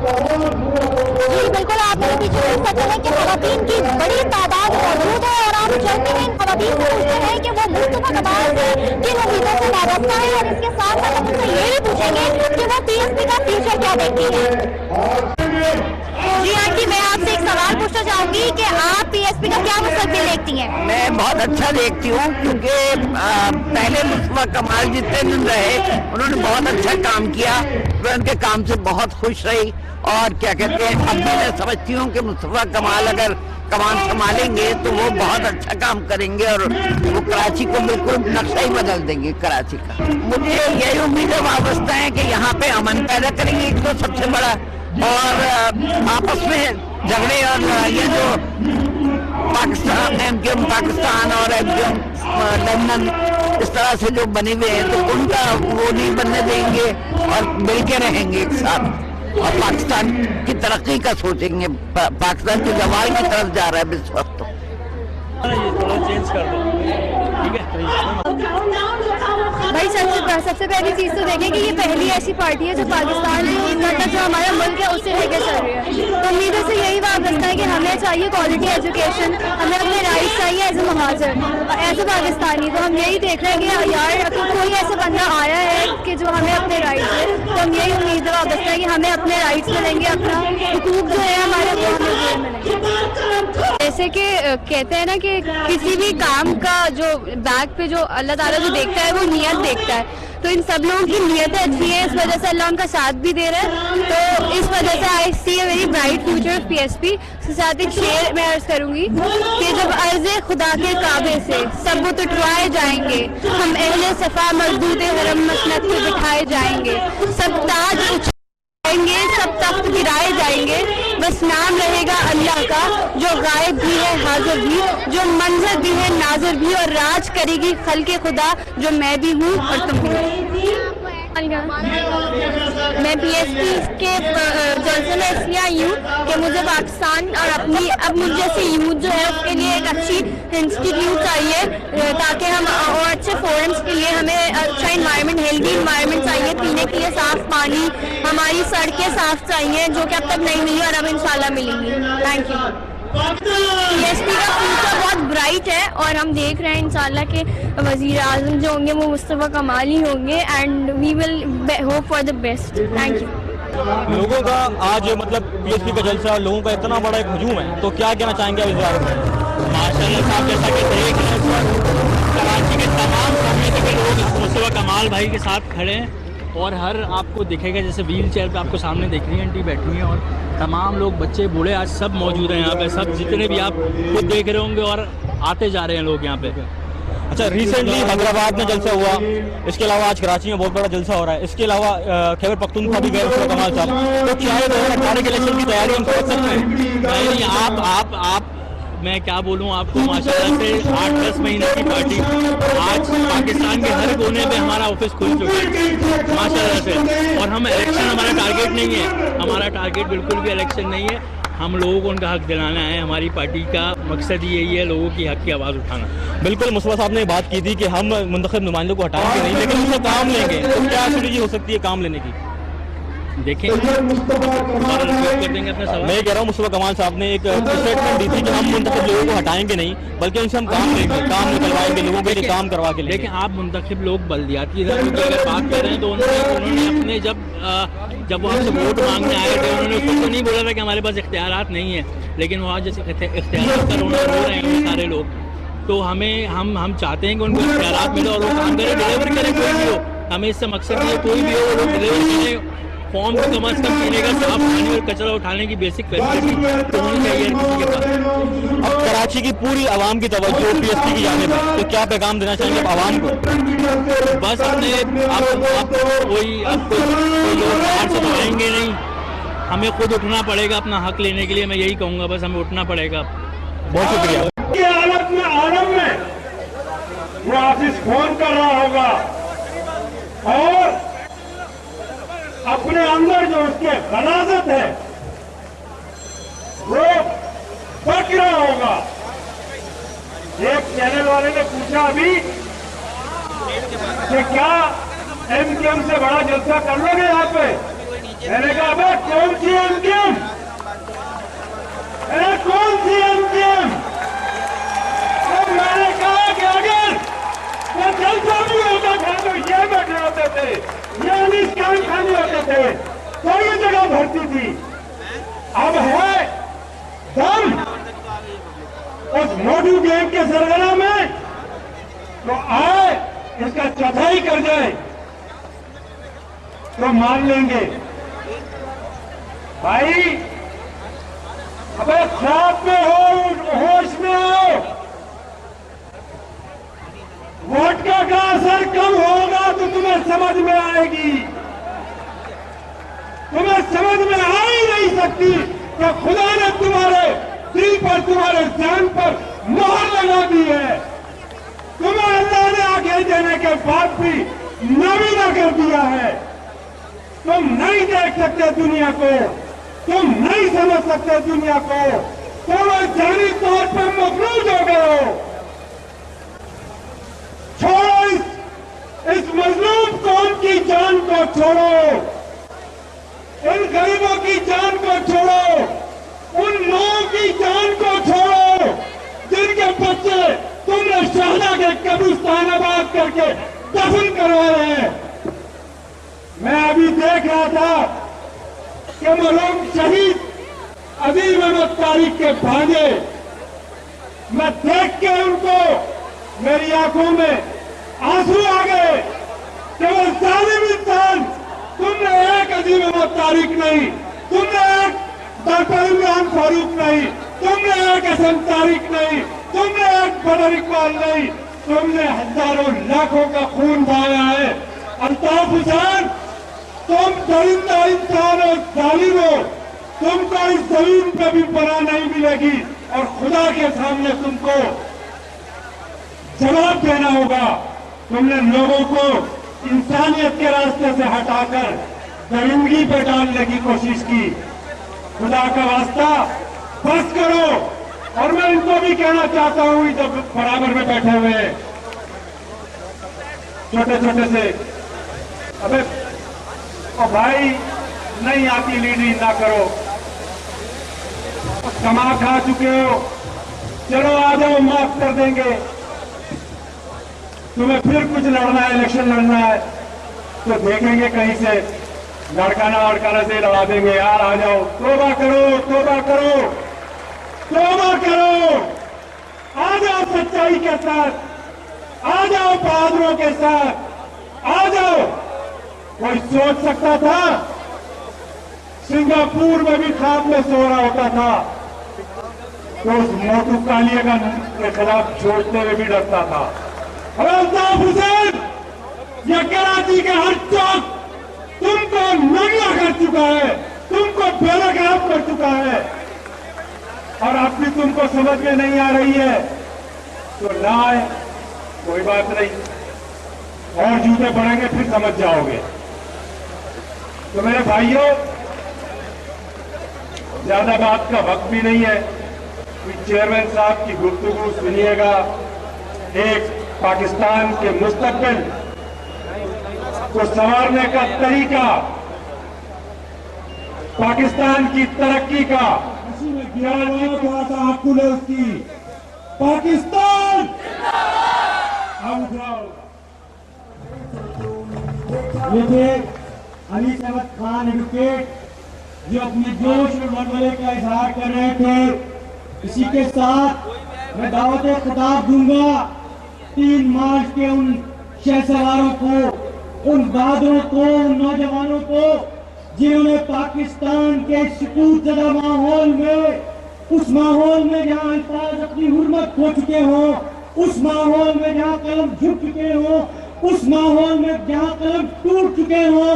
जी बिल्कुल, आपने पीछे देख सकते हैं कि खवातीन की बड़ी तादाद मौजूद है और आप चलते हैं इन खवातीन से पूछते हैं कि वो मुस्तफा कमाल से किन उम्मीदों से वाबस्ता है और इसके साथ साथ हम उनसे ये भी पूछेंगे कि वो पीएसपी का फ्यूचर क्या देखती है। जी आंटी, मैं आपसे एक सवाल पूछना चाहूंगी कि आप पीएसपी का क्या मुस्तकबिल देखती हैं? मैं बहुत अच्छा देखती हूँ क्योंकि पहले मुस्तफा कमाल जितने दिन रहे उन्होंने बहुत अच्छा काम किया। मैं उनके काम से बहुत खुश रही और क्या कहते हैं, अब भी मैं समझती हूँ कि मुस्तफा कमाल अगर कमान संभालेंगे तो वो बहुत अच्छा काम करेंगे और वो कराची को बिल्कुल नक्शा ही बदल देंगे कराची का। मुझे यही उम्मीदें वाबस्ता है कि यहाँ पे अमन पैदा करेंगे, एक तो सबसे बड़ा, और आपस में झगड़े और लड़ाइयाँ जो पाकिस्तान एमक्यूएम पाकिस्तान और एमक्यूएम लंदन इस तरह से जो बने हुए हैं तो उनका वो नहीं बनने देंगे और मिलके रहेंगे एक साथ और पाकिस्तान की तरक्की का सोचेंगे। पाकिस्तान के जवाल की तरफ जा रहा है इस वक्त। चेंज कर दो, ठीक है। भाई सबसे पहली चीज़ तो देखें कि ये पहली ऐसी पार्टी है जो पाकिस्तान मतलब जो हमारा मुल्क है उससे लेकर चल रही है। तो उम्मीदों से यही वाबस्ता है कि हमें चाहिए क्वालिटी एजुकेशन, हमें अपने राइट्स चाहिए as a Mohajir, as a Pakistani. तो हम यही देख रहे हैं कि यार अगर कोई ऐसा बंदा आया है कि जो हमें अपने राइट्स है, तो हम यही उम्मीद वाबस्ता है कि हमें अपने राइट्स मिलेंगे, अपना हुकूक जो है हमारे वो हमें मिलेंगे। जैसे कि कहते हैं ना कि किसी भी काम का जो बैक पे जो अल्लाह ताला जो देखता है वो नियत देखता है, तो इन सब लोगों की नियतें अच्छी है, इस वजह से अल्लाह उनका साथ भी दे रहा है। तो इस वजह से I see a very bright future of PSP. साथ ही शेर मैं अर्ज करूंगी कि जब अर्ज़े खुदा के काबे से सब बुत उठवाए जाएंगे, हम अहले सफा मजदूद हरम मसनद पे बिठाए जाएंगे, सब ताज उठाएंगे, सब तख्त गिराए जाएंगे, बस नाम रहेगा अल्लाह का जो गायब भी है हाजिर भी, जो मंजर भी है नाजिर भी, और राज करेगी खल्के खुदा जो मैं भी हूँ और तुम भी। मैं पीएसपी के जलसे में इसलिए आई हूँ कि मुझे पाकिस्तान और अपनी अब मुझे जैसे यूथ जो है उसके लिए एक अच्छी इंस्टीट्यूट चाहिए ताकि हम और अच्छे फोरम्स के लिए हमें अच्छा इन्वायरमेंट, हेल्दी इन्वायरमेंट चाहिए, पीने के लिए साफ पानी, हमारी सड़कें साफ चाहिए जो कि अब तक नहीं मिली और अब इंशाल्लाह मिलेंगी। Thank you. पीएसपी का फ्यूचर बहुत ब्राइट है और हम देख रहे हैं इंशाल्लाह के वज़ीर आज़म जो होंगे वो मुस्तफ़ा कमाल ही होंगे and we will hope for the best. Thank you. लोगों का आज मतलब पीएसपी का जलसा, लोगों का इतना बड़ा एक हजूम है, तो क्या कहना चाहेंगे इस बारे में? माशाल्लाह साहब, जैसा कि कराची के तमाम कम्युनिटी के लोग मुस्तफ़ा कमाल भाई के साथ खड़े हैं और हर आपको दिखेगा जैसे व्हील चेयर पे आपको सामने देख रही हैं आंटी बैठी हुई हैं और तमाम लोग बच्चे बूढ़े आज सब मौजूद हैं यहाँ पे, सब जितने भी आप खुद देख रहे होंगे और आते जा रहे हैं लोग यहाँ पे। अच्छा, रिसेंटली हैदराबाद में जलसा हुआ, इसके अलावा आज कराची में बहुत बड़ा जलसा हो रहा है, इसके अलावा खैबर पख्तूनख्वा भी गए मुस्तफा कमाल साहब, तो क्या है 2018 के इलेक्शन की तैयारी हम समझ सकते हैं? नहीं, आप मैं क्या बोलूं आपको, माशाल्लाह से 8-10 महीने की पार्टी आज पाकिस्तान के हर कोने पे हमारा ऑफिस खुल चुका है माशाल्लाह से। और हम इलेक्शन हमारा टारगेट नहीं है, हमारा टारगेट बिल्कुल भी इलेक्शन नहीं है, हम लोगों को उनका हक दिलाना है। हमारी पार्टी का मकसद यही है, लोगों की हक की आवाज़ उठाना। बिल्कुल, मुस्तफा साहब ने बात की थी कि हम मुंतखब नुमाइंदों को हटाएंगे नहीं, लेकिन उनसे काम लेंगे, तो क्या स्ट्रेटजी हो सकती है काम लेने की? देखें कर देंगे अपना सवाल। मैं कह रहा हूँ मुस्तफा कमाल साहब ने एक स्टेटमेंट दी थी कि हम मुंतखब लोगों को हटाएंगे नहीं बल्कि उनसे हम काम लेंगे, काम निकलवाएंगे, लोगों के लिए काम करवा के लेंगे। लेकिन आप मुंतखब लोग बल्दियाती इदारों की अगर बात कर रहे हैं तो उन्होंने अपने जब वो हमसे वोट मांगने आए थे उन्होंने उसको तो नहीं बोला था कि हमारे पास इख्तियारात नहीं है, लेकिन वो आज जैसे इख्तियारात का रोना रो रहे हैं सारे लोग, तो हम चाहते हैं कि उनको इख्तियारात मिले और वो काम करें, डिलीवर करें, कोई भी हो। हमें इससे मकसद है कोई भी हो वो लोग डिलीवर करें, फॉर्म को कम अज कम पीने का साफ पानी और कचरा उठाने की बेसिक फैसिलिटी तो होनी चाहिए किसी के पास। अब कराची की पूरी आवाम की तवज्जो पीएसपी की जानिब है, तो क्या पैगाम देना चाहेंगे आप आवाम को? बस अपने कोई लोग बाहर से तो आएंगे नहीं, हमें खुद उठना पड़ेगा अपना हक लेने के लिए। मैं यही कहूँगा, बस हमें उठना पड़ेगा। बहुत शुक्रिया। आलम में वो ऑफिस फोन कर रहा होगा और अपने अंदर जो उसके गलाजत है वो बच रहा होगा। एक चैनल वाले ने पूछा अभी कि क्या एमक्यूएम से बड़ा जलसा कर लोगे यहाँ पे? मैंने कहा कौन सी हवा भरती थी, अब है दम उस मोटू गेम के सरगना में, तो आए इसका चौथाई कर जाए तो मान लेंगे। भाई अबे ख्वाब में हो, होश में आओ। वोटका का असर कम होगा तो तुम्हें समझ में आएगी। तुम्हें समझ में आ ही नहीं सकती कि खुदा ने तुम्हारे दिल पर, तुम्हारे जान पर मोहर लगा दी है। तुम्हें अल्लाह ने आगे देने के बाद भी नामीना कर दिया है। तुम नहीं देख सकते दुनिया को, तुम नहीं समझ सकते दुनिया को, तुम जानी तौर पर मफलूज हो गए हो। छोड़ो इस मजलूम कौम की जान को छोड़ो, इन गरीबों की जान को छोड़ो, उन लोगों की जान को छोड़ो जिनके बच्चे तुमने शहदा के कब्रिस्तान आबाद करके दफन करवाए हैं। मैं अभी देख रहा था कि मरहूम शहीद अजीम अहमद तारिक के भांजे, मैं देख के उनको मेरी आंखों में आंसू आ गए कि वो जालिम इंसान, तुमने एक अजीम अहमद तारिक नहीं, तुमने एक डॉक्टर इमरान फारूक नहीं, तुमने एक असम तारिक नहीं, तुमने एक बदर इकबाल नहीं, तुमने हजारों लाखों का खून बहाया है। अल्ताफ हुसैन, तुम दरिंदा इंसान और जालिम हो, तुमको इस जमीन पे भी पनाह नहीं मिलेगी और खुदा के सामने तुमको जवाब देना होगा। तुमने लोगों को इंसानियत के रास्ते से हटाकर दरिंदगी पे डालने की कोशिश की। खुदा का वास्ता बस करो। और मैं इनको भी कहना चाहता हूं, इधर बराबर में बैठे हुए छोटे छोटे से, अबे ओ भाई नहीं आती लीडरी ना करो, कमा खा चुके हो, चलो आ जाओ माफ कर देंगे। तुम्हें फिर कुछ लड़ना है, इलेक्शन लड़ना है तो देखेंगे कहीं से लड़काना से लड़ा देंगे। यार आ जाओ, तौबा करो, तौबा करो, तौबा करो, आ जाओ सच्चाई के साथ, आ जाओ बहादुरों के साथ, आ जाओ। कोई सोच सकता था सिंगापुर में भी ख्वाब में सो रहा होता था तो उस मोटू कालिया के खिलाफ सोचने में भी डरता था। और अल्ताफ हुसैन, यह कराची के हर चौक तुमको नंगा कर चुका है, तुमको बेनकाब कर चुका है और अब भी तुमको समझ में नहीं आ रही है तो ना आए, कोई बात नहीं, और जूते पड़ेंगे फिर समझ जाओगे। तो मेरे भाइयों, ज्यादा बात का वक्त भी नहीं है, चेयरमैन साहब की गुफ्तगू सुनिएगा। एक पाकिस्तान के मुस्तकबिल को संवारने का तरीका, पाकिस्तान की तरक्की का उसकी पाकिस्तान ये थे अली सहमद खान एडवोकेट, जो अपने जोश और मरमरे का इजहार कर रहे थे। इसी के साथ मैं दावत खिताब दूंगा 3 मार्च के उन शहसवारों को, उन बहादुरों को, उन नौजवानों को जिन्होंने पाकिस्तान के सुकूनज़दा माहौल में, उस माहौल में जहां अल्फाज अपनी हुर्मत खो चुके हों, उस माहौल में जहां कलम झुक चुके हों, उस माहौल में जहां कलम टूट चुके हों,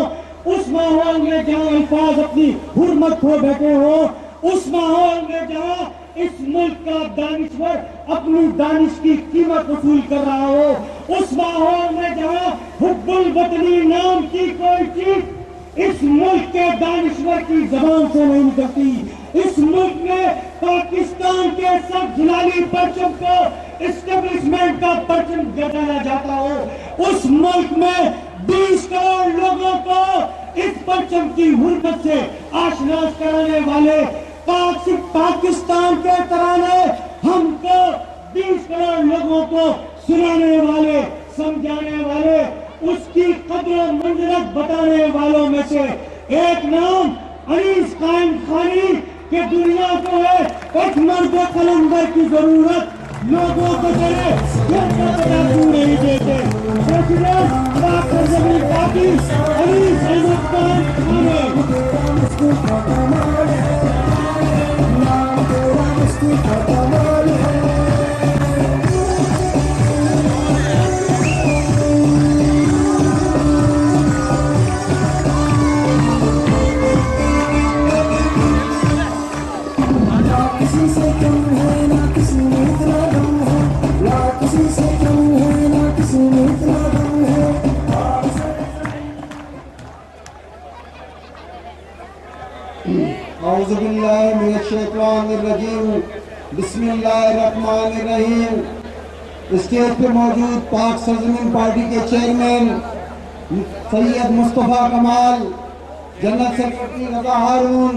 उस माहौल में जहां अल्फाज अपनी हुर्मत खो बैठे हों, उस माहौल में जहां इस मुल्क का दानिश्वर अपनी दानिश की कीमत वसूल कर रहा हो, उस माहौल में जहां हुब्बुल वतनी नाम की कोई चीज इस मुल्क के दानिश्वर की जबान से नहीं निकलती, इस मुल्क में पाकिस्तान के सब जिलाली परचम को एस्टेब्लिशमेंट का परचम लगाया जाता हो, उस मुल्क में 20 करोड़ लोगों को इस परचम की हुर्मत से आशना कराने वाले पाकिस्तान के तराने हमको 20 करोड़ लोगों को सुनाने वाले, समझाने वाले, उसकी कद्र मंजिलत बताने वालों में से एक नाम अनीस खान खानी कि दुनिया को है एक मर्द कलंदर की जरूरत, लोगों को करे क्यों नहीं देते। President doctor Jamil party Anis Ahmed Khan बिस्मिल्लाहिर्रहमानिर्रहीम। स्टेज पे मौजूद पाक सरजमीन पार्टी के chairman Syed Mustafa Kamal, general secretary Raza Haroon,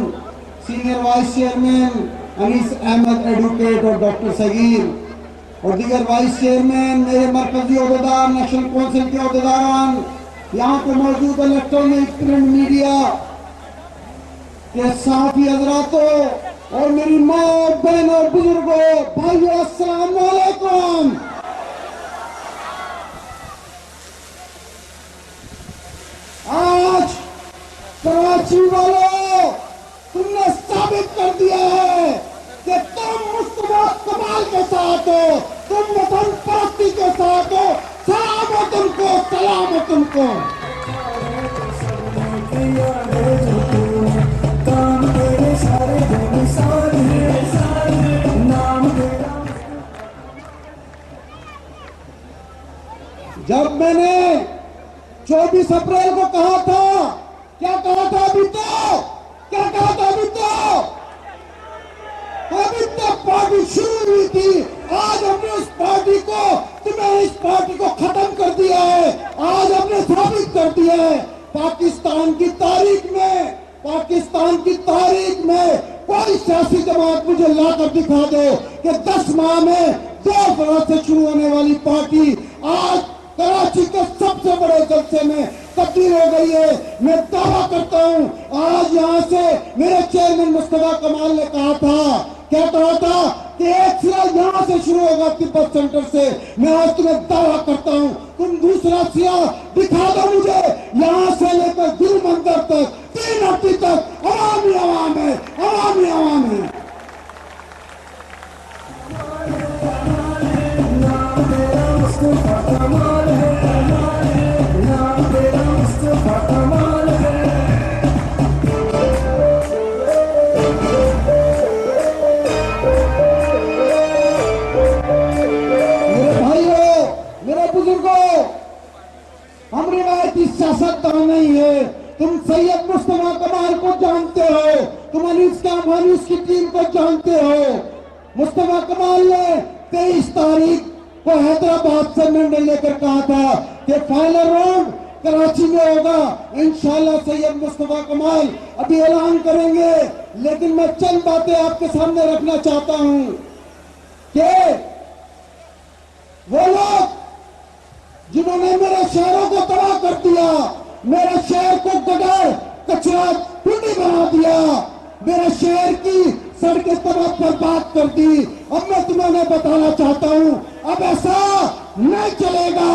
senior vice chairman Anees Ahmed advocate और डॉक्टर सगीर और दीगर वाइस चेयरमैन, मेरे मरकजी अहदेदार, नेशनल कौंसिल के अहदेदारान, यहाँ पे मौजूद इलेक्ट्रॉनिक प्रिंट मीडिया के साथी हजरातों और मेरी माँ और बहन और बुजुर्गों, भाइयों, अस्सलाम वालेकुम। आज कराची वालों, तुमने साबित कर दिया है कि तुम मुस्तफा कमाल के साथ हो, तुम वतन परस्ती के साथ हो। सलाम हो तुमको, सलाम हो तुमको। जब मैंने 24 अप्रैल को कहा था, क्या कहा था अभी तो? क्या कहा था अभी तो? अभी तक पार्टी शुरू हुई थी, आज हमने उस पार्टी को, तुम्हें इस पार्टी को खत्म कर दिया है। आज हमने साबित कर दिया है पाकिस्तान की तारीख में, पाकिस्तान की तारीख में कोई सियासी जमात मुझे लाकर दिखा दो कि 10 माह में 2 फरवरी से शुरू होने वाली पार्टी आज कराची के सबसे बड़े जलसे में तब्दील हो गई है। मैं दावा करता हूं, आज यहाँ से मेरे चेयरमैन मुस्तफा कमाल ने कहा था, क्या कहा था कि एक सिरा यहाँ से शुरू होगा तिब्बत सेंटर से। मैं आज तुम्हें दावा करता हूँ, तुम दूसरा सिरा दिखा दो मुझे, यहाँ से लेकर दिल मंदिर तक 3 हफ्ते तक अवामी आवाम है, अवामी आवाम है। हम रिवायती सियासतदान नहीं है। तुम सैयद मुस्तफा कमाल को जानते हो, तुम अनीस की टीम को जानते हो। मुस्तफा कमाल ने 23 तारीख को हैदराबाद से निर्णय लेकर कहा था कि फाइनल राउंड कराची में होगा। इंशाल्लाह सैयद मुस्तफा कमाल अभी ऐलान करेंगे, लेकिन मैं चंद बातें आपके सामने रखना चाहता हूं कि वो लोग जिन्होंने मेरे शहरों को तबाह कर दिया, मेरे शहर को गटर कचरा कुंडी बना दिया, मेरे शहर की सड़कें तबाह बर्बाद कर दी। अब मैं तुम्हें बताना चाहता हूं, अब ऐसा नहीं चलेगा,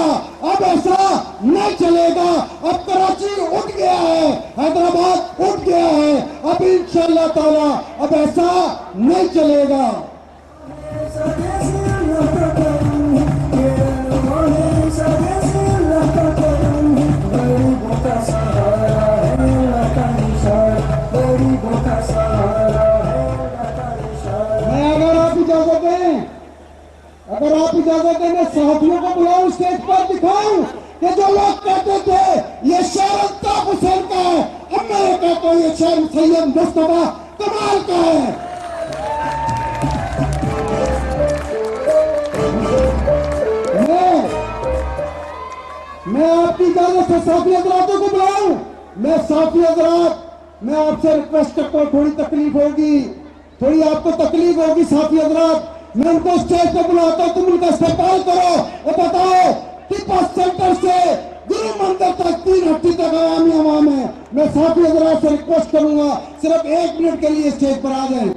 अब ऐसा नहीं चलेगा। अब कराची उठ गया है, हैदराबाद उठ गया है, अब इंशाअल्लाह ताला अब ऐसा नहीं चलेगा। अगर आप इजाजत दें, मैं साथियों को बुलाऊं, स्टेज पर दिखाऊं कि जो लोग कहते थे ये शहर अल्ताफ हुसैन का है, अब मैं कहता हूं ये शहर सैयद मुस्तफा कमाल का है। मैं आपकी इजाजत से साथी हजरातों को बुलाऊं। मैं साथी हजरात, मैं आपसे रिक्वेस्ट करता हूं, थोड़ी तकलीफ होगी, थोड़ी आपको तकलीफ होगी साथी हजरात। मैं उनको स्टेज पे बुलाता हूं, तुम उनका इस्तेमाल करो और बताओ तिब्बत सेंटर से आखिरी मंजिल तक 3 हफ्ते तक आवामी आवाम है। मैं साथी हजरात से रिक्वेस्ट करूंगा सिर्फ 1 मिनट के लिए स्टेज पर आ जाएं।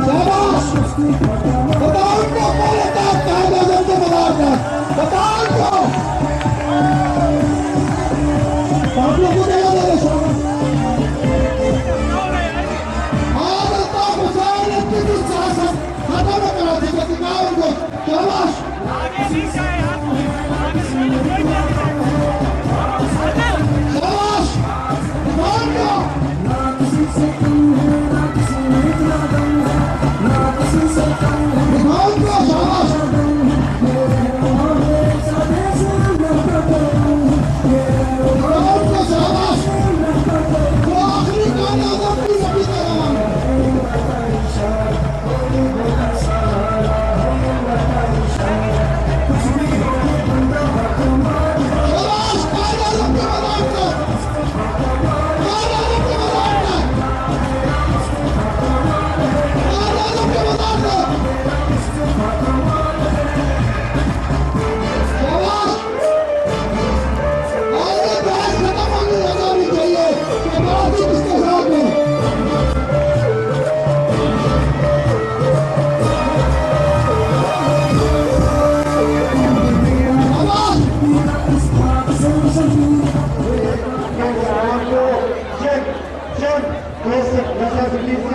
शाबाश, बताओ उनको पहले तक कायदे से बाजार तक बताओ उनको। साथियों को जगह दे दो।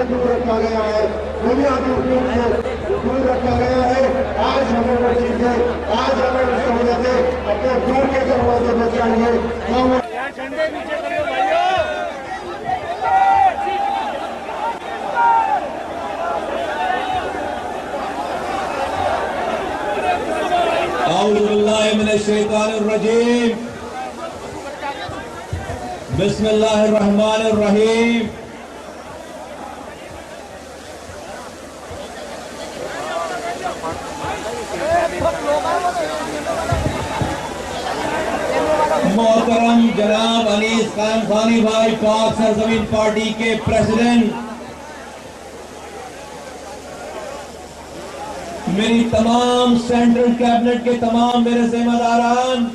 दूर रखा गया है, बुनियादी रूप से दूर रखा गया है। आज हमें वो चीजें, आज हमें उस सहूलत अपने घर के दरवाजे में चाहिए। औज़ुबिल्लाहिमिनश्शैतानिर्रजीम, बिस्मिल्लाहिर्रहमानिर्रहीम। मोहतरम जनाब अनीस खान खानी भाई, पाक सरजमीन पार्टी के प्रेसिडेंट, मेरी तमाम सेंट्रल कैबिनेट के तमाम मेरे जिम्मेदारान,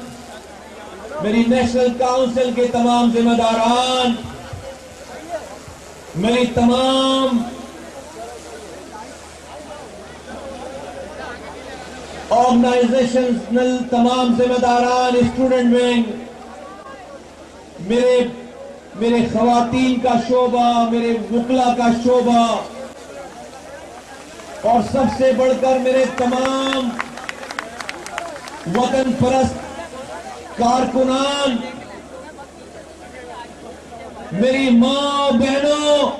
मेरी नेशनल काउंसिल के तमाम जिम्मेदारान, मेरी तमाम ऑर्गेनाइजेशनल तमाम जिम्मेदारान, स्टूडेंट विंग, मेरे खवातीन का शोबा, मेरे वकला का शोबा, और सबसे बढ़कर मेरे तमाम वतन परस्त कारकुनान, मेरी मां बहनों,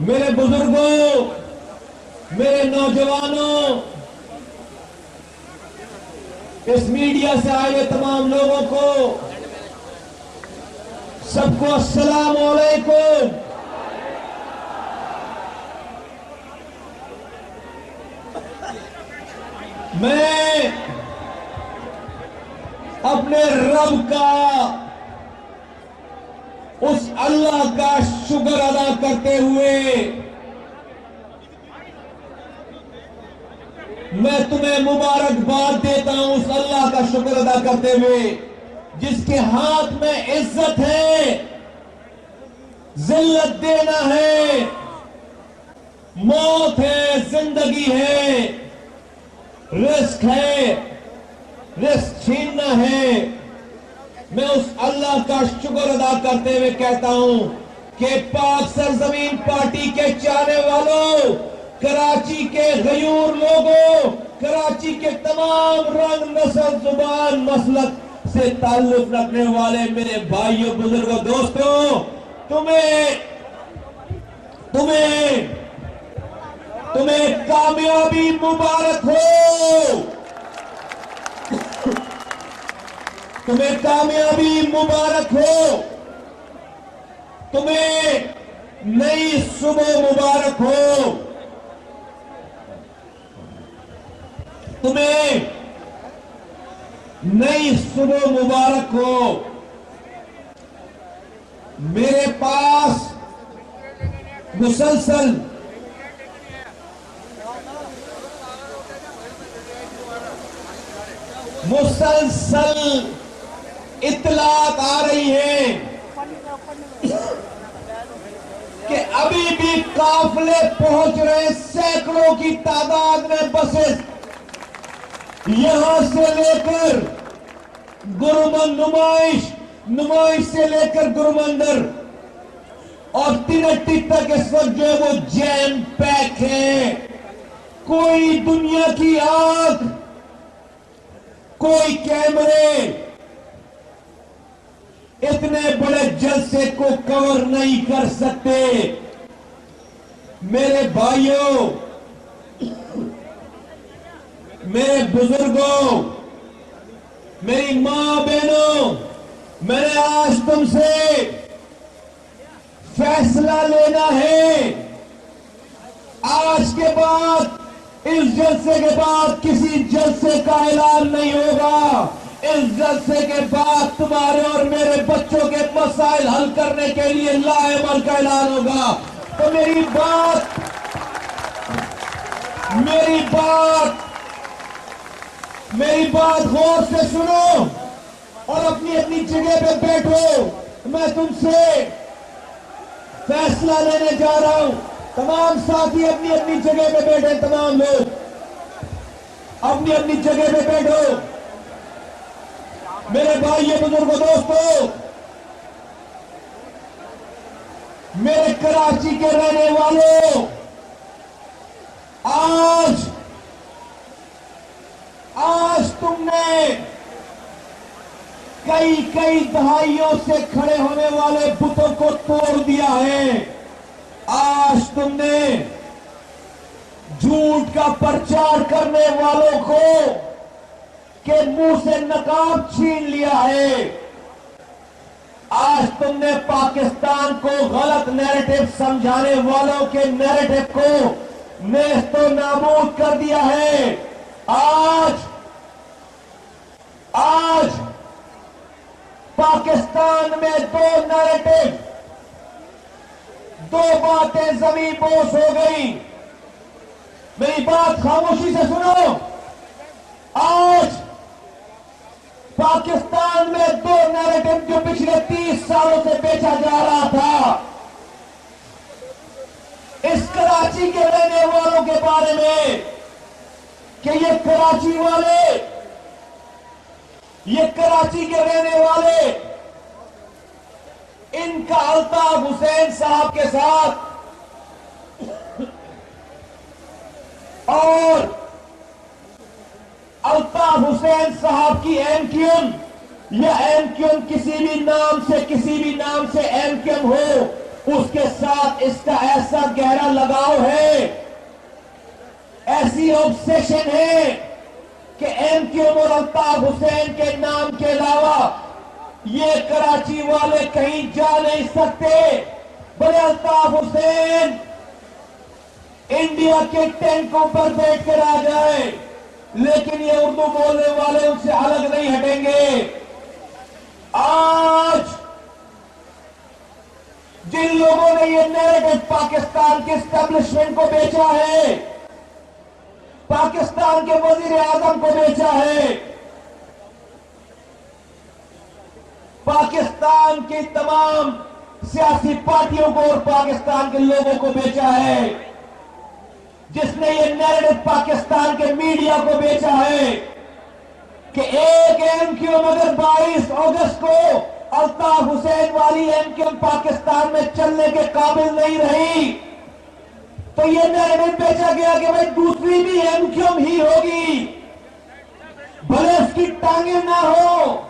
मेरे बुजुर्गों, मेरे नौजवानों, इस मीडिया से आए हुए तमाम लोगों को सबको अस्सलाम वालेकुम। मैं अपने रब का, उस अल्लाह का शुक्र अदा करते हुए मैं तुम्हें मुबारकबाद देता हूं, उस अल्लाह का शुक्र अदा करते हुए जिसके हाथ में इज्जत है, जिल्लत देना है, मौत है, जिंदगी है, रिस्क है, रिस्क छीनना है। मैं उस अल्लाह का शुक्र अदा करते हुए कहता हूं कि पाक सरजमीन पार्टी के चाहने वालों, कराची के गयूर लोगों, कराची के तमाम रंग, नस्ल, जुबान, मसलक से ताल्लुक रखने वाले मेरे भाइयों, बुजुर्गों, दोस्तों, तुम्हें कामयाबी मुबारक हो, तुम्हें कामयाबी मुबारक हो, तुम्हें नई सुबह मुबारक हो, तुम्हें नई सुबह मुबारक हो। मेरे पास मुसलसल मुसलसल इत्तलात आ रही हैं कि अभी भी काफिले पहुंच रहे, सैकड़ों की तादाद में बसेस यहां से लेकर नुमाइश से लेकर गुरुमंदिर और तिनट्टी तक इस वक्त जो है वो जैम पैक है। कोई दुनिया की आग, कोई कैमरे इतने बड़े जलसे को कवर नहीं कर सकते। मेरे भाइयों, मेरे बुजुर्गों, मेरी मां बहनों, मैंने आज तुमसे फैसला लेना है। आज के बाद, इस जलसे के बाद किसी जलसे का ऐलान नहीं होगा। इस जलसे के बाद तुम्हारे और मेरे बच्चों के मसाइल हल करने के लिए लाएमल का ऐलान होगा। तो मेरी बात गौर से सुनो और अपनी अपनी जगह पे बैठो। मैं तुमसे फैसला लेने जा रहा हूं। तमाम साथी अपनी अपनी जगह पे बैठे, तमाम लोग अपनी अपनी जगह पे बैठो। मेरे भाइयों, बुजुर्गों, दोस्तों, मेरे कराची के रहने वालों, आज तुमने कई दहाइयों से खड़े होने वाले बुतों को तोड़ दिया है। आज तुमने झूठ का प्रचार करने वालों को के मुंह से नकाब छीन लिया है। आज तुमने पाकिस्तान को गलत नैरेटिव समझाने वालों के नैरेटिव को नेस्तो नाबूद कर दिया है। आज पाकिस्तान में दो नैरेटिव, दो बातें जमीन बोस हो गई। मेरी बात खामोशी से सुनो। आज पाकिस्तान में दो नैरेटिव जो पिछले 30 सालों से बेचा जा रहा था, इस कराची के रहने वालों के बारे में कि ये कराची के रहने वाले, इनका अल्ताफ हुसैन साहब के साथ और अल्ताफ हुसैन साहब की एमक्यूएम या एमक्यूएम किसी भी नाम से एमक्यूएम हो, उसके साथ इसका ऐसा गहरा लगाव है, ऐसी ऑब्सेशन है कि एमक्यूएम और अल्ताफ हुसैन के नाम के अलावा ये कराची वाले कहीं जा नहीं सकते। भले अल्ताफ हुसैन इंडिया के टैंकों पर बैठकर आ जाए, लेकिन ये उर्दू बोलने वाले उनसे अलग नहीं हटेंगे। आज जिन लोगों ने ये नैरेटिव पाकिस्तान के एस्टेब्लिशमेंट को बेचा है, पाकिस्तान के वजीर आजम को बेचा है, पाकिस्तान की तमाम सियासी पार्टियों को और पाकिस्तान के लोगों को बेचा है, जिसने ये नैरेटिव पाकिस्तान के मीडिया को बेचा है कि एक एमक्यूएम अगर 22 अगस्त को अल्ताफ हुसैन वाली एमक्यूएम पाकिस्तान में चलने के काबिल नहीं रही, तो ये नैरेटिव बेचा गया कि भाई दूसरी भी एमक्यूएम ही होगी, भले उसकी टांगे ना हो,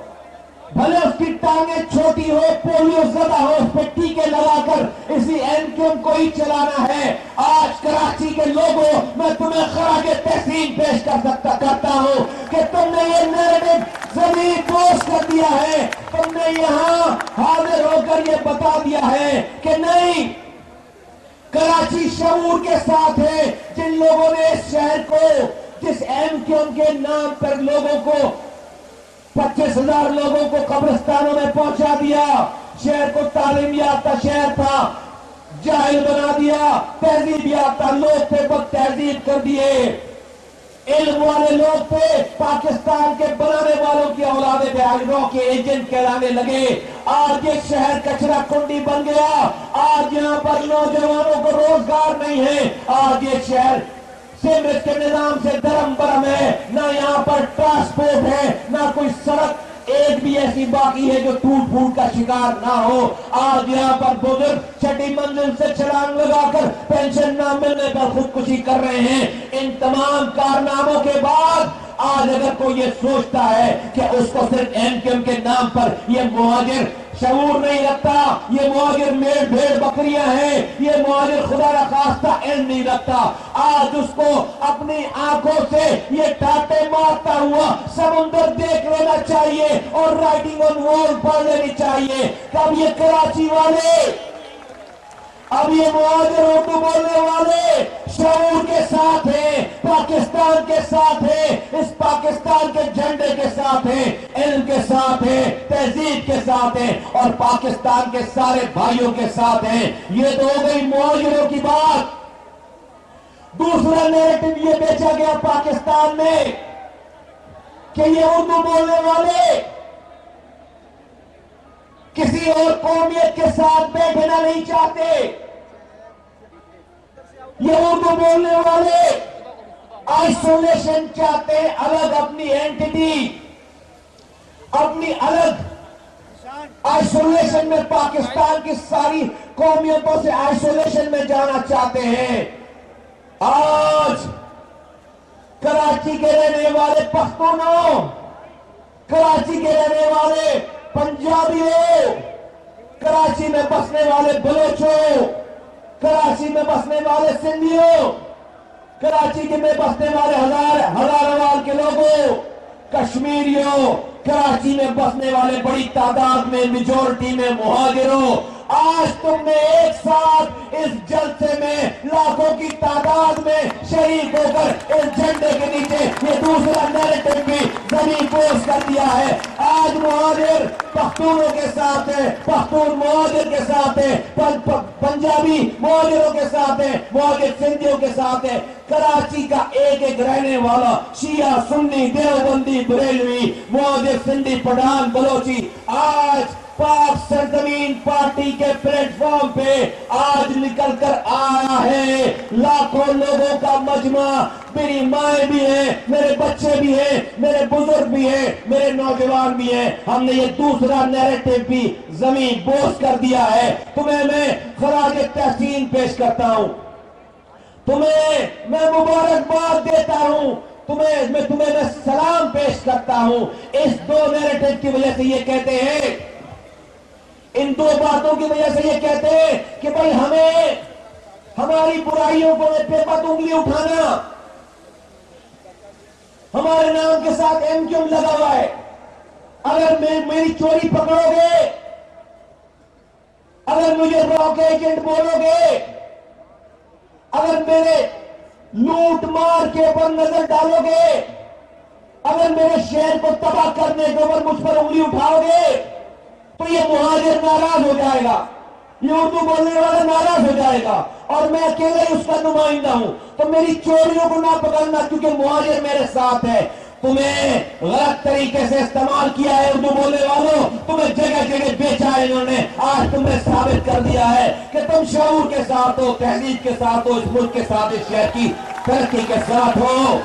भले उसकी टांगे छोटी हो, पोलियो ज़दा हो, उस पर टीके लगाकर इसी एमक्यूएम को ही चलाना है। आज कराची के लोगों, मैं तुम्हें खराजे तहसीन पेश करता हूं कि तुमने ये नैरेटिव जमीन बोस कर दिया है। तुमने यहां हाजिर होकर ये बता दिया है कि नहीं, कराची शऊर के साथ है। जिन लोगों ने इस शहर को, जिस एमक्यूएम के नाम पर लोगों को 25,000 लोगों को कब्रिस्तानों में पहुंचा दिया, शहर को तालीम याफ्ता शहर था, जाहिल बना दिया, तहजीब याफ्ता लोग थे, बद तहजीब कर दिए, इल्म वाले लोग थे, पाकिस्तान के बनाने जावेद आजमो के एजेंट कहलाने लगे। आज ये शहर कचरा कुंडी बन गया। आज यहाँ पर नौजवानों को रोजगार नहीं है। आज ये शहर सीमेंट के निजाम से धर्म बरम है, ना यहाँ पर ट्रांसपोर्ट है, ना कोई सड़क एक भी ऐसी बाकी है जो टूट फूट का शिकार ना हो। आज यहाँ पर बुजुर्ग छठी मंजिल से छलांग लगाकर पेंशन ना मिलने पर खुदकुशी कर रहे हैं। इन तमाम कारनामों के बाद आज अगर कोई ये सोचता है कि उसको सिर्फ एमकेएम के नाम पर ये मुहाजिर शऊर नहीं रखता, ये मुहाजिर मेड़ भेड़ बकरियां हैं, ये मुहाजिर खुदा न खास्ता इल्म नहीं रखता, आज उसको अपनी आंखों से ये टाटे मारता हुआ समुंदर देख लेना चाहिए और राइटिंग ऑन वॉल पढ़ लेनी चाहिए। कब ये कराची वाले, अब ये मुहाजिर उर्दू बोलने वाले शऊर के साथ हैं, पाकिस्तान के साथ हैं, इस पाकिस्तान के झंडे के साथ हैं, इल्म के साथ हैं, तहजीब के साथ हैं और पाकिस्तान के सारे भाइयों के साथ हैं। ये तो हो गई मुहाजिरों की बात। दूसरा नैरेटिव ये बेचा गया पाकिस्तान में कि ये उर्दू बोलने वाले किसी और कौमियत के साथ बैठना नहीं चाहते। ये उर्दू बोलने वाले आइसोलेशन चाहते हैं, अलग अपनी एंटिटी, अपनी अलग आइसोलेशन में, पाकिस्तान की सारी कौमियतों से आइसोलेशन में जाना चाहते हैं। आज कराची के रहने वाले पख्तूनों, कराची के रहने वाले पंजाबियों, कराची में बसने वाले बलोचों, कराची में बसने वाले सिंधियों, कराची में बसने वाले हजारवाल के लोगों, कश्मीरियों, कराची में बसने वाले बड़ी तादाद में मेजोरिटी में मुहाजिरों, आज तुमने एक साथ इस जलसे में लाखों की तादाद में शरीक होकर इस झंडे के नीचे ये दूसरा नैरेटिव भी जमीन पोष कर दिया है। आज मुहाजिर पख्तूनों के साथ है, पख्तून मुहाजिर के साथ है, पंजाबी मुहाजिरों के साथ है, मुहाजिर सिंधियों के साथ है। कराची का एक एक रहने वाला शिया, सुन्नी, देवबंदी, बरेलवी, मुहाजिर, सिंधी, पठान, बलोची आज पाक सरजमीन पार्टी के प्लेटफॉर्म पे आज निकल कर आया है। लाखों लोगों का मजमा, मेरी माए भी हैं, मेरे बच्चे भी हैं, मेरे बुजुर्ग भी हैं, मेरे नौजवान भी हैं। हमने ये दूसरा नैरेटिव भी जमीन बोझ कर दिया है। तुम्हें मैं खराज तहसीन पेश करता हूं, तुम्हें मैं मुबारकबाद देता हूं, तुम्हें मैं सलाम पेश करता हूं। इस दो नैरेटिव की वजह से ये कहते हैं, इन दो बातों की वजह से ये कहते हैं कि भाई हमें हमारी बुराइयों को बेपत उंगली उठाना, हमारे नाम के साथ एमक्यूएम लगा हुआ है। अगर मेरी चोरी पकड़ोगे, अगर मुझे रॉक एजेंट बोलोगे, अगर मेरे लूट मार के ऊपर नजर डालोगे, अगर मेरे शहर को तबाह करने के ऊपर मुझ पर उंगली उठाओगे, तो ये मुहाजिर नाराज हो जाएगा, ये उर्दू बोलने वाला नाराज हो जाएगा और मैं अकेले ही उसका नुमाइंदा हूं। तो मेरी चोरियों को ना पकड़ना, क्योंकि मुहाजिर मेरे साथ है। तुम्हें गलत तरीके से इस्तेमाल किया है उर्दू बोलने वालों, तुम्हें जगह जगह बेचा है इन्होंने। आज तुमने साबित कर दिया है कि तुम शऊर के साथ हो, तहजीब के साथ हो, इस मुल्क के साथ, इस शहर की तरक्की के साथ हो।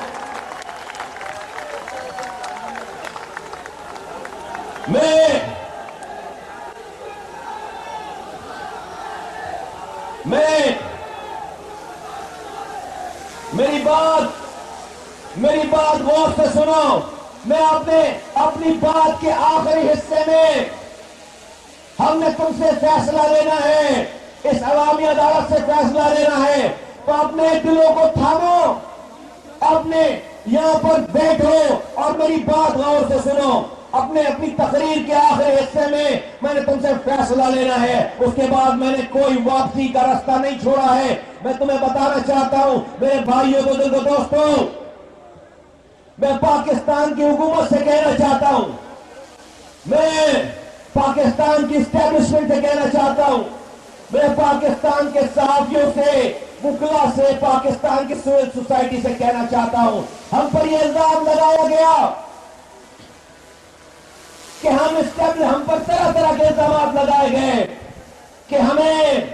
मेरी बात गौर से सुनो। मैं अपनी बात के आखिरी हिस्से में हमने तुमसे फैसला लेना है, इस अवामी अदालत से फैसला लेना है। तो अपने दिलों को थामो, अपने यहां पर बैठो और मेरी बात गौर से सुनो। अपनी तकरीर के आखिरी हिस्से में मैंने तुमसे फैसला लेना है, उसके बाद मैंने कोई वापसी का रास्ता नहीं छोड़ा है। मैं तुम्हें बताना चाहता हूं मेरे भाइयों, बुजुर्गों, दोस्तों, मैं पाकिस्तान की हुकूमत से कहना चाहता हूं, मैं पाकिस्तान की एस्टेब्लिशमेंट से कहना चाहता हूं, मैं पाकिस्तान के सहाफियों से, मुकला से, पाकिस्तान की सिविल सोसाइटी से कहना चाहता हूं। हम पर यह इल्जाम लगाया गया कि हम पर तरह तरह के इल्जाम लगाए गए कि हमें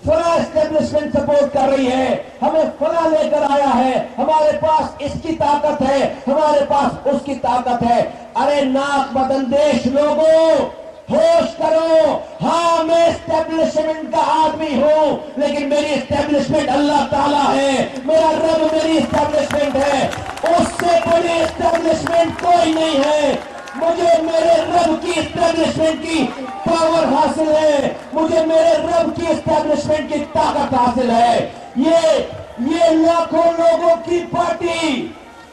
फला एस्टेब्लिशमेंट सपोर्ट कर रही है, हमें फला लेकर आया है, हमारे पास इसकी ताकत है, हमारे पास उसकी ताकत है। अरे नाक बदनदेश लोगों, होश करो। हाँ, मैं एस्टेब्लिशमेंट का आदमी हूं, लेकिन मेरी एस्टेब्लिशमेंट अल्लाह ताला है, मेरा रब मेरी एस्टेब्लिशमेंट है। उससे बड़ी एस्टेब्लिशमेंट कोई नहीं है। मुझे मेरे रब की एस्टेब्लिशमेंट की पावर हासिल है, मुझे मेरे रब की एस्टेब्लिशमेंट की ताकत हासिल है। ये लाखों लोगों की पार्टी,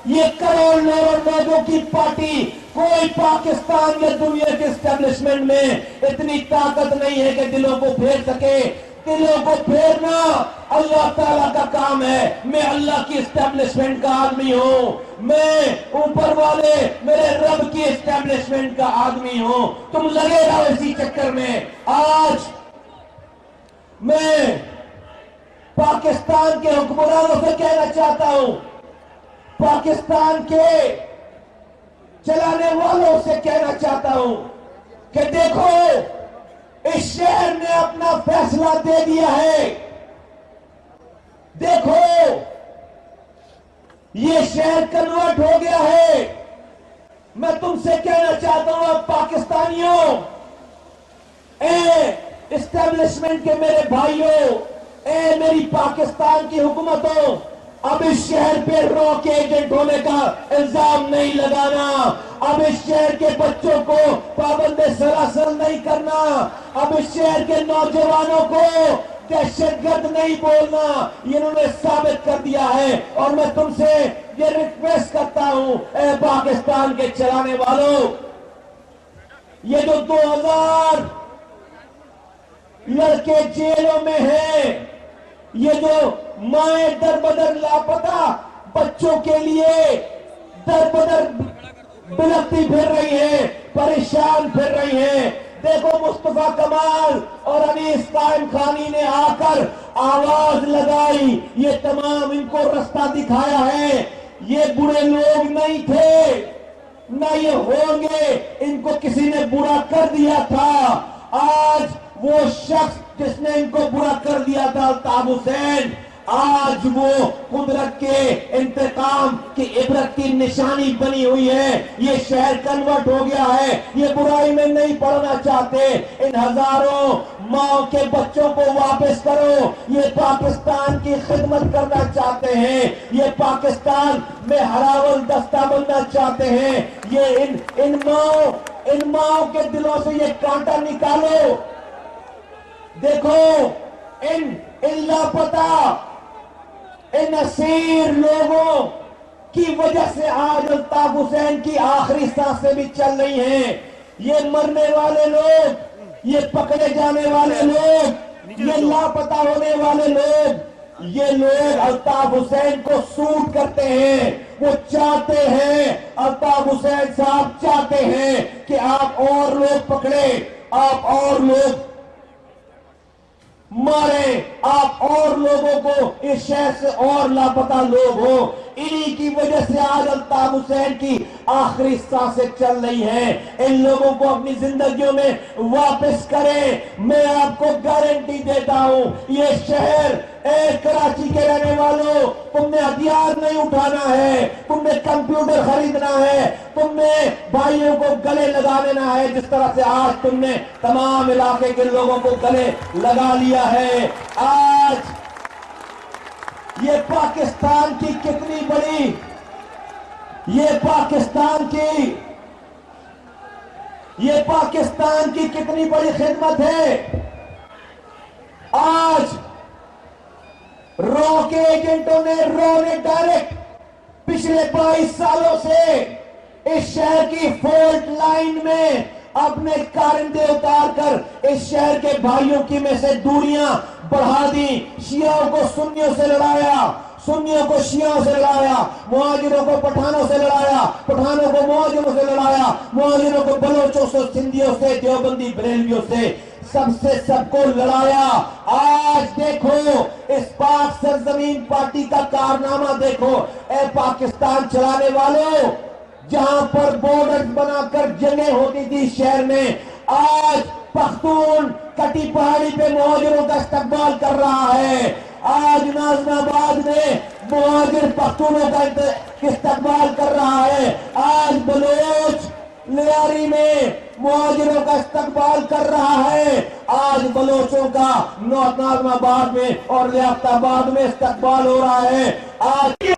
ये करोड़ों लोगों की पार्टी, कोई पाकिस्तान या दुनिया के एस्टेब्लिशमेंट में इतनी ताकत नहीं है कि दिलों को फेर सके। दिलों को फेरना अल्लाह ताला का काम है। मैं अल्लाह की एस्टेब्लिशमेंट का आदमी हूं, मैं ऊपर वाले मेरे रब की एस्टेब्लिशमेंट का आदमी हूं। तुम लगे रहो इसी चक्कर में। आज मैं पाकिस्तान के हुक्मरानों से कहना चाहता हूं, पाकिस्तान के चलाने वालों से कहना चाहता हूं कि देखो, इस शहर ने अपना फैसला दे दिया है। देखो, ये शहर कन्वर्ट हो गया है। मैं तुमसे कहना चाहता हूं, अब पाकिस्तानियों, एस्टेब्लिशमेंट के मेरे भाइयों, मेरी पाकिस्तान की हुकूमतों, अब इस शहर पे रॉक एजेंट होने का इल्जाम नहीं लगाना। अब इस शहर के बच्चों को पाबंद सरासर नहीं करना। अब इस शहर के नौजवानों को दहशतगर्द नहीं बोलना। इन्होंने साबित कर दिया है। और मैं तुमसे ये रिक्वेस्ट करता हूं, पाकिस्तान के चलाने वालों, ये जो 2000 लड़के जेलों में हैं, ये जो माएं दर बदर लापता बच्चों के लिए दर बदर बिलखती फिर रही है, परेशान फिर रही है। देखो, मुस्तफा कमाल और अनीस कायम खानी ने आकर आवाज लगाई, ये तमाम इनको रास्ता दिखाया है। ये बुरे लोग नहीं थे, ना ये होंगे, इनको किसी ने बुरा कर दिया था। आज वो शख्स जिसने इनको बुरा कर दिया था, अल्ताफ हुसैन, आज वो कुदरत के इंतकाम की इबरत की निशानी बनी हुई है। ये शहर कन्वर्ट हो गया है। ये बुराई में नहीं पढ़ना चाहते। इन हजारों माओ के बच्चों को वापस करो। ये पाकिस्तान की खिदमत करना चाहते हैं। ये पाकिस्तान में हरावल दस्ता बनना चाहते हैं। ये इन माओ के दिलों से ये कांटा निकालो। देखो, इन लापता, इन असीर लोगों की वजह से आज अल्ताफ हुसैन की आखिरी सांसें भी चल रही हैं। ये मरने वाले लोग, ये पकड़े जाने वाले लोग, ये लापता होने वाले लोग, ये लोग अल्ताफ हुसैन को सूट करते हैं। वो चाहते हैं, अल्ताफ हुसैन साहब चाहते हैं कि आप और लोग पकड़े, आप और लोग मारे, आप और लोगों को इस शहर से और लापता लोग हो। इन्हीं की वजह से आज अल्ताफ हुसैन की आखिरी सांसें चल रही हैं। इन लोगों को अपनी जिंदगियों में वापस करें। मैं आपको गारंटी देता हूं, ये शहर, कराची के रहने वालों, तुमने हथियार नहीं उठाना है, तुमने कंप्यूटर खरीदना है, तुमने भाइयों को गले लगा देना है, जिस तरह से आज तुमने तमाम इलाके के लोगों को गले लगा लिया है। आज ये पाकिस्तान की कितनी बड़ी, ये पाकिस्तान की कितनी बड़ी खिदमत है। आज रॉ के एजेंटों ने, रॉ ने डायरेक्ट पिछले 22 सालों से इस शहर की फॉल्ट लाइन में अपने कारिंदे उतार कर इस शहर के भाइयों की में से दूरियां बढ़ा दी। शियाओं को सुन्नियों से लड़ाया, सुन्नियों को शियाओं से लड़ाया, मुहाजिरों को पठानों से लड़ाया, पठानों को मुहाजिरों से लड़ाया, मुहाजिरों को बलोचों से, सिंधियों से, देवबंदी बरेलवियों से, सबसे सबको लड़ाया। आज देखो, इस पाक सरजमीन पार्टी का कारनामा देखो। ए पाकिस्तान चलाने वालों, जहां पर बॉर्डर्स बनाकर जंगें होती थी शहर में, आज पख्तून कटी पहाड़ी पे मुहाजिरों का इस्तकबाल कर रहा है। आज नाज़िमाबाद में मुहाजिर पख्तूनों का इस्तकबाल कर रहा है। आज बलोच लियारी में मुहाजिरों का इस्तकबाल कर रहा है। आज बलोचों का नाज़िमाबाद में और लियाकताबाद में इस्तकबाल हो रहा है। आज